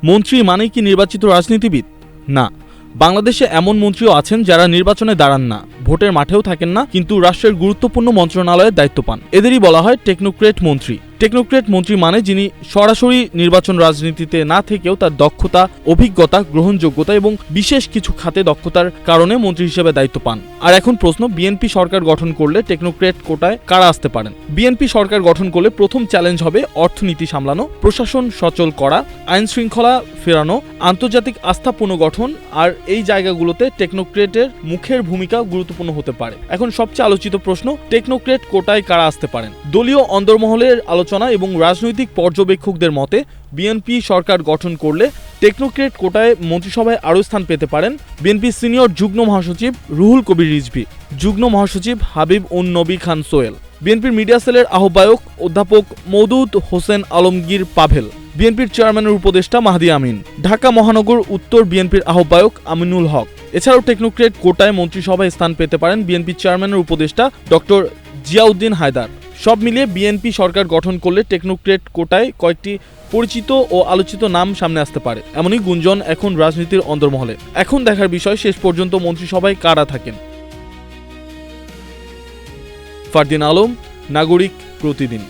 মন্ত্রী মানেই কি নির্বাচিত রাজনীতিবিদ? না, বাংলাদেশে এমন মন্ত্রীও আছেন যারা নির্বাচনে দাঁড়ান না, ভোটের মাঠেও থাকেন না, কিন্তু রাষ্ট্রের গুরুত্বপূর্ণ মন্ত্রণালয়ের দায়িত্ব পান। এদেরই বলা হয় টেকনোক্রেট মন্ত্রী। টেকনোক্রেট মন্ত্রী মানে যিনি সরাসরি নির্বাচন রাজনীতিতে না থেকেও তার দক্ষতা, অভিজ্ঞতা, গ্রহণযোগ্যতা এবং বিশেষ কিছু খাতে দক্ষতার কারণে মন্ত্রী হিসেবে দায়িত্ব পান। আর এখন প্রশ্ন, বিএনপি সরকার গঠন করলে টেকনোক্রেট কোটায় কারা আসতে পারেন? বিএনপি সরকার গঠন করলে প্রথম চ্যালেঞ্জ হবে অর্থনীতি সামলানো, প্রশাসন সচল করা, আইন শৃঙ্খলা ফেরানো, আন্তর্জাতিক আস্থা পুনর্গঠন। আর এই জায়গাগুলোতে টেকনোক্রেটের মুখের ভূমিকা গুরুত্বপূর্ণ হতে পারে। এখন সবচেয়ে আলোচিত প্রশ্ন, টেকনোক্রেট কোটায় কারা আসতে পারেন? দলীয় অন্দরমহলের আলোচনা এবং রাজনৈতিক পর্যবেক্ষকদের মতে বিএনপি সরকার গঠন করলে টেকনোক্রেট কোটায় মন্ত্রিসভায় আরও স্থান পেতে পারেন বিএনপি সিনিয়র যুগ্ম মহাসচিব রুহুল কবির রিজভী, যুগ্ম মহাসচিব হাবিব উন নবী খান সোহেল, বিএনপির মিডিয়া সেলের আহ্বায়ক অধ্যাপক মওদুদ হোসেন আলমগীর পাভেল, বিএনপির চেয়ারম্যানের উপদেষ্টা মাহদি আমিন, ঢাকা মহানগর উত্তর বিএনপির আহ্বায়ক আমিনুল হক। এছাড়াও টেকনোক্রেট কোটায় মন্ত্রিসভায় স্থান পেতে পারেন বিএনপির চেয়ারম্যানের উপদেষ্টা ডক্টর জিয়াউদ্দিন হায়দার। সব মিলিয়ে বিএনপি সরকার গঠন করলে টেকনোক্রেট কোটায় কয়েকটি পরিচিত ও আলোচিত নাম সামনে আসতে পারে, এমনই গুঞ্জন এখন রাজনীতির অন্দরমহলে। এখন দেখার বিষয় শেষ পর্যন্ত মন্ত্রিসভায় কারা থাকেন। ফারদিন আলম, নাগরিক প্রতিদিন।